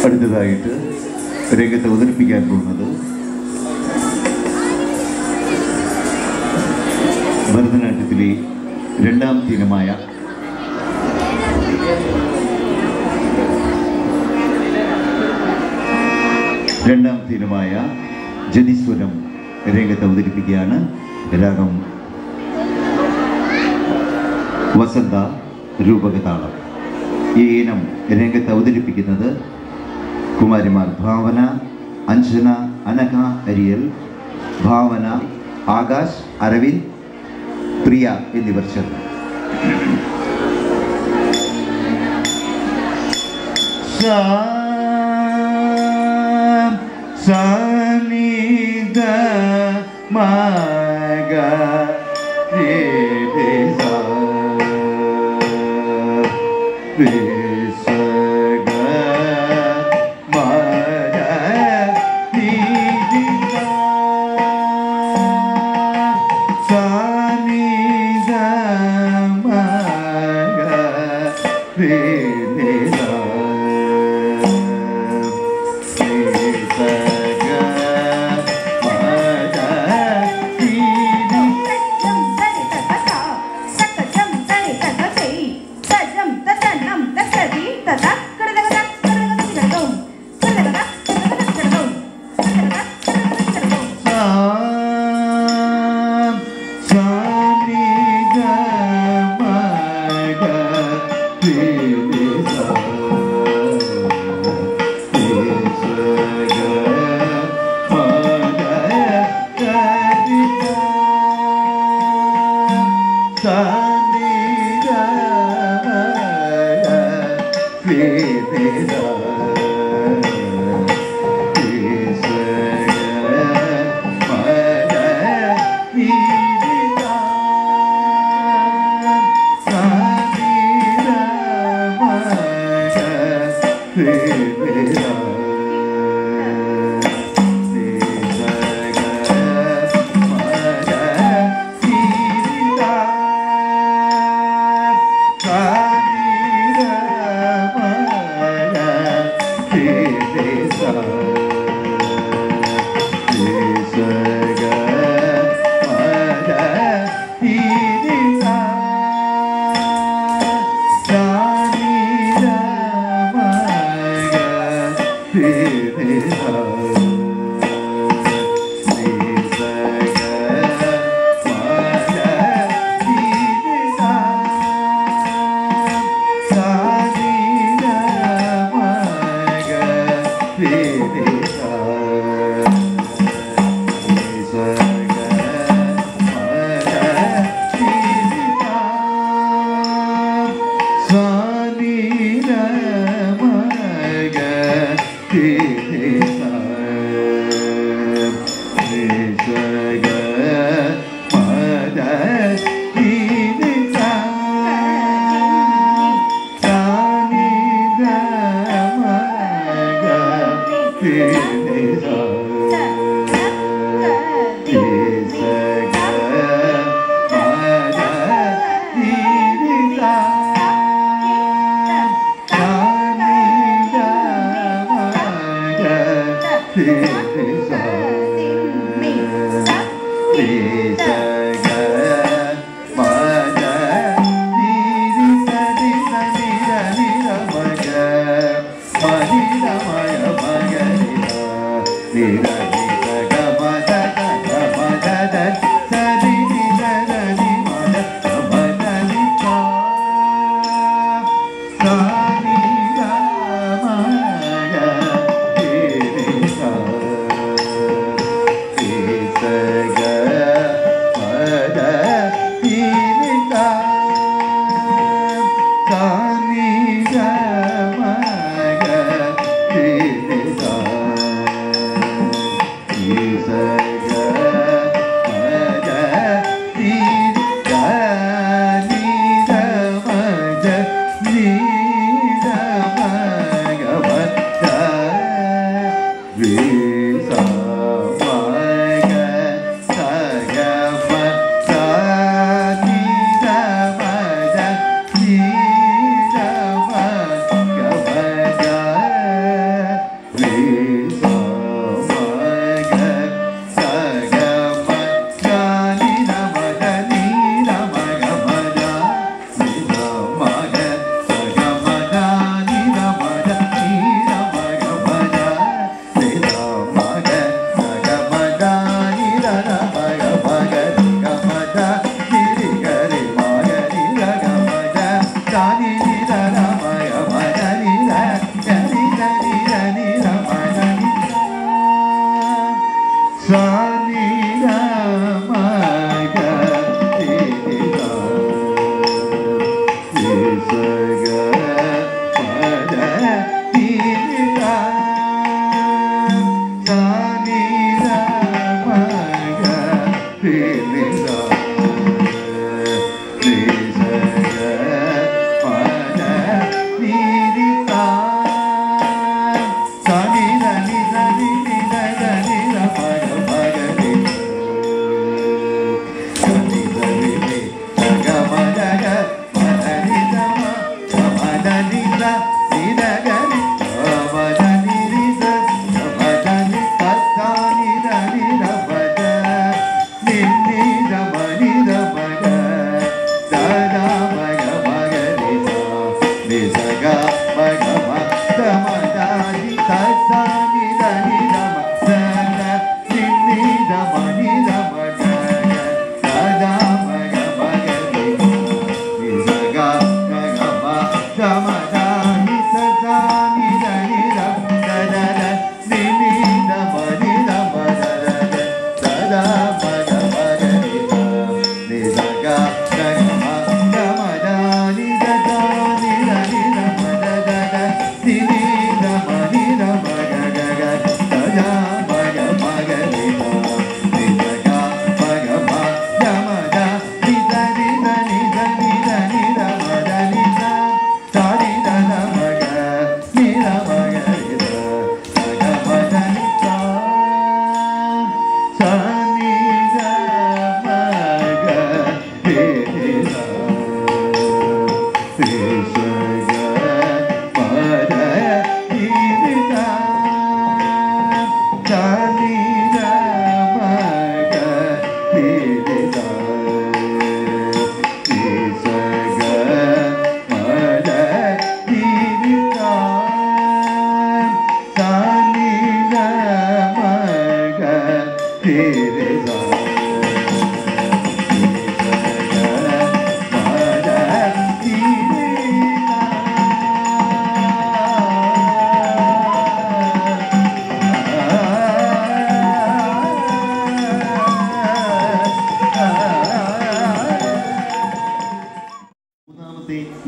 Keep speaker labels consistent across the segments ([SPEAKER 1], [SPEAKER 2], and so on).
[SPEAKER 1] അടുത്തതായിട്ട് രംഗത്ത് അവതരിപ്പിക്കാൻ പോകുന്നത് ഭരതനാട്യത്തിലെ രണ്ടാം തീനമായ ജതിസ്വരം രംഗത്ത് അവതരിപ്പിക്കുകയാണ്. രാഗം വസന്ത രൂപകതാളം. ഈ ഇനം രംഗത്ത് അവതരിപ്പിക്കുന്നത് കുമാരിമാർ ഭാവന, അഞ്ജന, അനഘ, അരിയൽ, ഭാവന, ആകാശ്, അരവിന്ദ്, പ്രിയ എന്നിവർ ചേർന്ന്.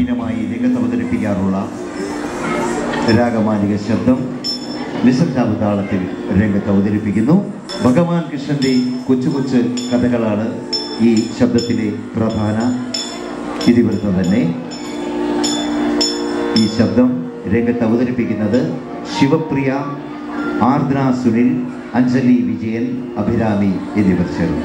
[SPEAKER 1] ഇനമായി രംഗത്ത് അവതരിപ്പിക്കാറുള്ള രാഗമാലിക ശബ്ദം നിശബ്ദ താളത്തിൽ രംഗത്ത് അവതരിപ്പിക്കുന്നു. ഭഗവാൻ കൃഷ്ണന്റെ കൊച്ചു കൊച്ചു കഥകളാണ് ഈ ശബ്ദത്തിലെ പ്രധാന ഇതിവൃത്തം തന്നെ. ഈ ശബ്ദം രംഗത്ത് അവതരിപ്പിക്കുന്നത് ശിവപ്രിയ, ആർദ്ര സുനിൽ, അഞ്ജലി വിജയൻ, അഭിരാമി എന്നിവർ ചേർന്നു.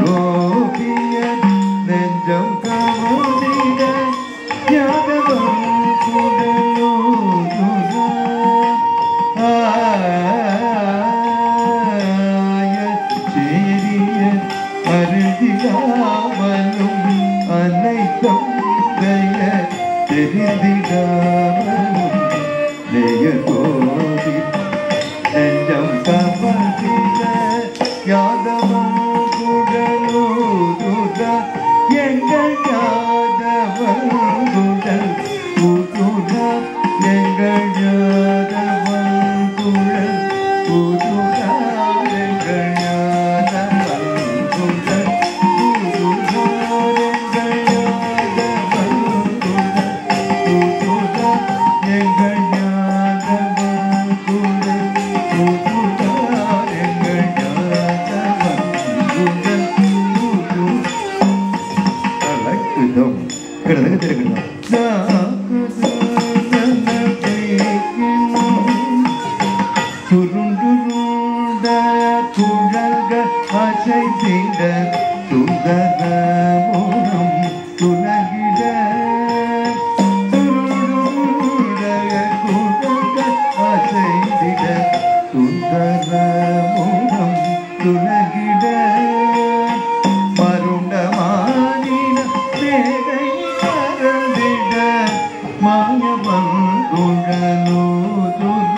[SPEAKER 1] Go
[SPEAKER 2] தந்தைய தெரிந்திடாமலும் நெய்யகோதி நெஞ்சம் கவர்ந்திட யாதவன் குழலூதுத எங்கள் யாதவன் குழல் ஊதுத எங்கள் யாதவன் குழல் ஊதுத எங்கள் யாதவன் குழல் ஊதுத எங்கள் யாதவன் குழல் ஊதுத எங்கள் யாதவன் குழல் ஊதுத எங்கள் யாதவன் குழல் ஊதுத அலக்குதம் கிடந்தக திருக்கணும் சுருண்டுருண்ட குழல்கள் அசைத்திட சுந்தர மோனம் துணகிட சுருண்டுருண்ட குழல்கள் அசைத்திட சுந்தர மோனம் துணகிட மருண்டமானின மேகை மறந்திட மாயவன் குழலூதுனார்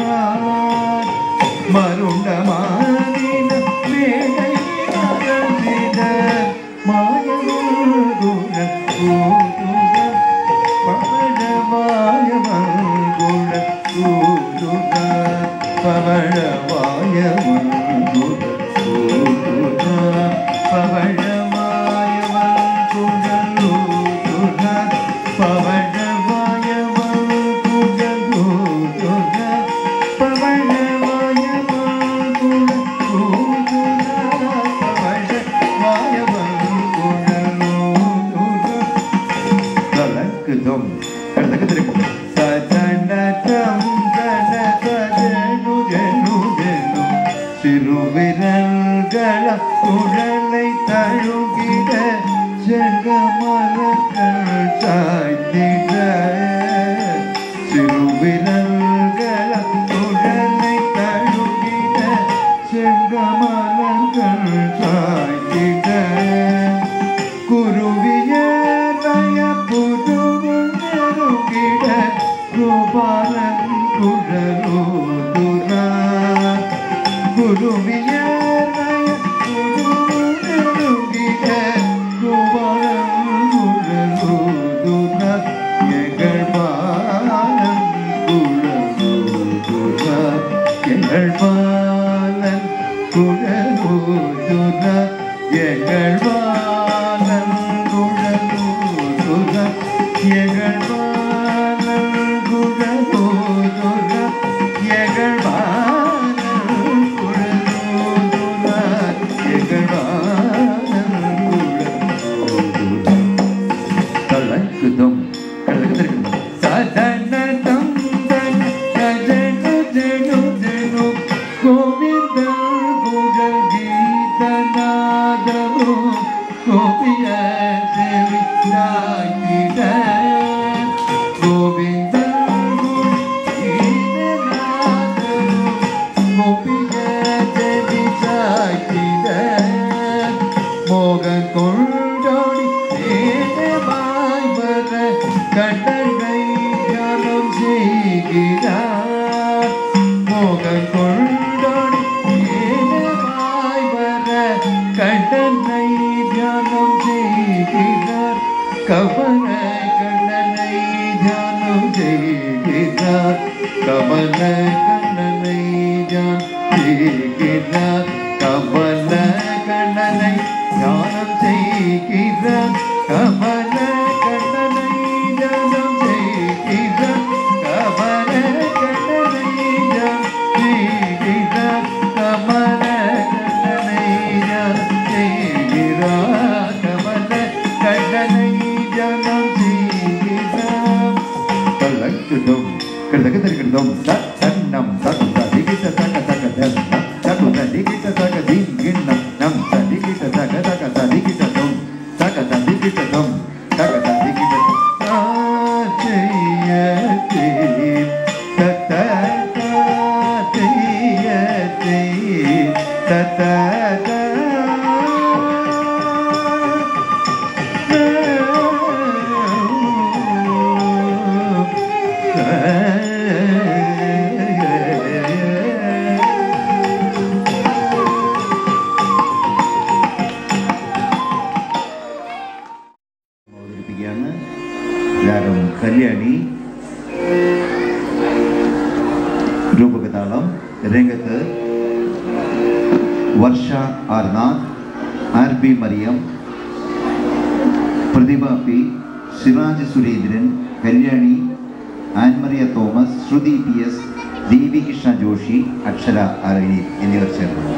[SPEAKER 2] மருண்டமானின மேகை மறந்திட மாயவன் குழலூதுனார் பவழவாயவன் குழலூதுனார் பவழவாயவன் குழலூதுனார் பவழவாயவன் குழலூதுனார் பவழவாயவன் குழலூதுனார் பவழவாயவன் குழலூதுனார் பவழவாயவன் குழலூதுனார் கலக்குதம் கடந்தக திருக்கும் சதனதம் தனதனு ஜனு ஜனு சிறுவிரல்கள குழலை தழுகிட செங்கமலங்கள் சாய்த்திட சிறுவிரல்கள குழலை தழுகிட செங்கமலங்கள் சாய்த்திட குருவியய புதுவும் நெருங்கிட கோபாலன் குழலூதுனார் குருவியய புதுவும் நெருங்கிட கோபாலன் குழலூதுனார் எங்கள் பாலன் குழலூதுனார் எங்கள் பாலன் குழலூதுனார் எங்கள் பாலன் குழலூதுனார் எங்கள் பாலன் குழலூதுனார் எங்கள் பாலன் குழலூதுனார் எங்கள் பாலன் குழலூதுனார் கலக்குதம் கடலுக்கு சதனதம் தன கஜனு ஜனு ஜனு கோவிந்த குழல் கீதநாதமு கோபிய செவிதாயிட கோவிந்த கீதநாதமு கோபிய செவிதாயிட மோகன் கொண்டோடி தேனமாய் வர கண்டனை தியானம் செய்கிறார் மோகன் கொண்டோடி தேனமாய் வர கண்டனை தியானம் செய்கிறார் கவன கண்ணனை தியானம் செய்கிறார் கவன கண்ணனை தியானம் செய்கிறார் கவன கண்ணனை தியானம் செய்கிறார் கவன கண்ணனை தியானம் செய்கிறார் கவன கண்ணனை தியானம் செய்கிறார் கவன கண்ணனை தியானம் செய்கிறார் கவன கண்ணனை தியானம் செய்கிறார் கலக்குதம் கடந்தக திருக்கணும் தன்னம் தகுந்த திகிட்ட தக தக தன்னம் தகுந்த திகிட்ட தக தின் கிண்ணம் நம் ததிகிட்ட தக தக ததிகிட்ட தொம் தக ததிகிட்ட தொம் தக ததிகிட்ட தாச்சையத்தே தத்தத்தாச்சையத்தே தத்தத்தா
[SPEAKER 1] പ്രതിഭ പി, സിറാജ് സുരേന്ദ്രൻ, കല്യാണി, ആൻമറിയ തോമസ്, ശ്രുതി പി എസ്, ദീപി കൃഷ്ണ ജോഷി, അക്ഷര അരണി എന്നിവർ ചേർന്നു.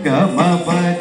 [SPEAKER 2] Gama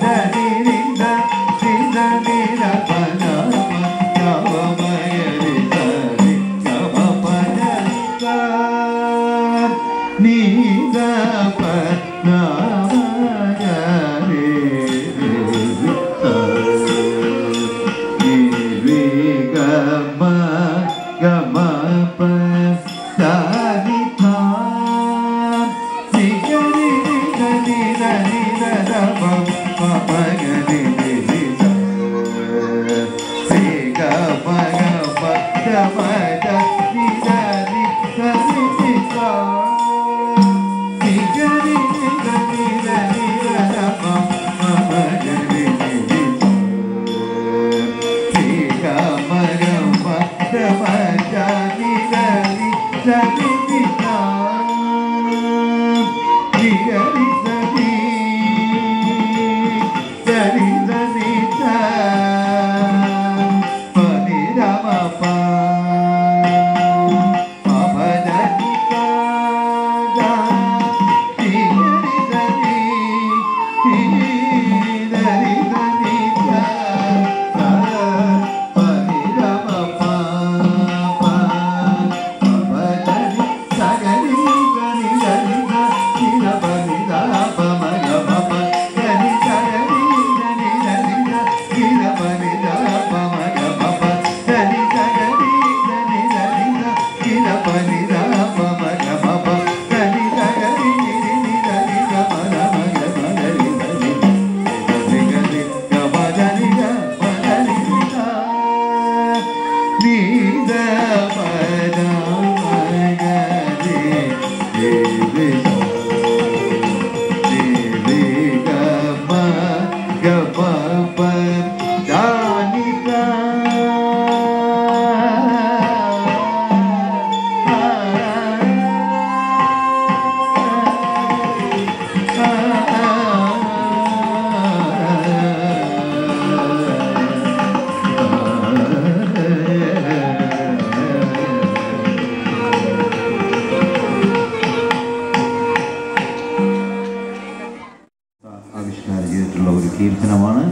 [SPEAKER 1] കീർത്തനമാണ്.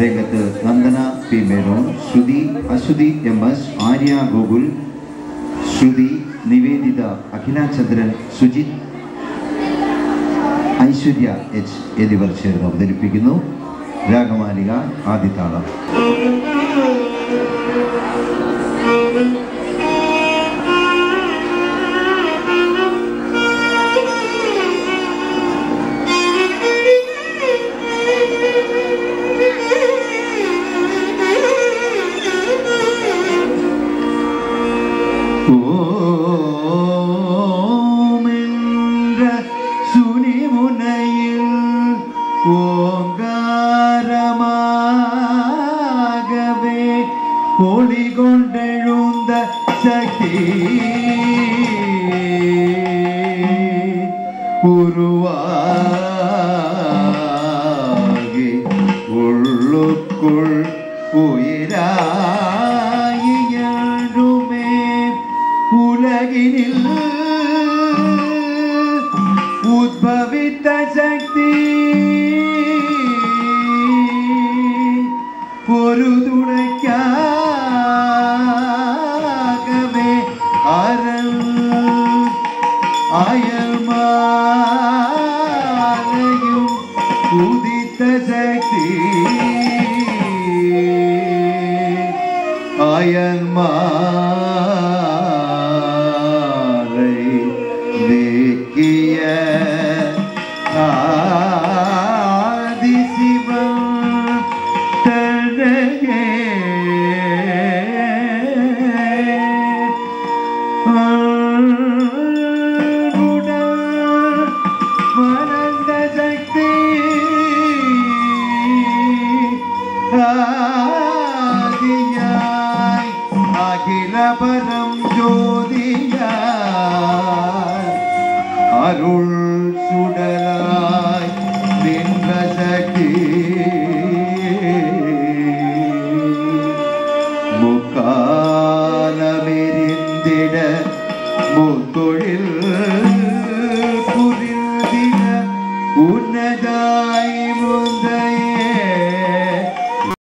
[SPEAKER 1] രംഗത്ത് നന്ദന പി മേനോൻ, ശ്രുതി അശ്വതി MS, ആര്യ ഗോകുൽ, ശ്രുതി നിവേദിത, അഖില ചന്ദ്രൻ, സുജിത്, ഐശ്വര്യ H എന്നിവർ ചേർന്ന് അവതരിപ്പിക്കുന്നു. രാഗമാലിക ആദിതാളം.
[SPEAKER 2] ஒளிகொண்டெழுந்த சக்தி உருவாகி உள்ளுக்குள் உயிராயியழுமே உலகினில் உத்பவித்த சக்தி ஒரு துணைக்காகவே அரண் அயல்மாலையும் உதித்த சக்தி அயல்மாலை தேக்கிய ஆதிசிவம் மனந்த சக்தி ஆதியாய் அகில பரம் ஜோதியாய் அருள் சுடராய் நின்ற சக்தி முக்காலமெரிந்திட முத்தொழில்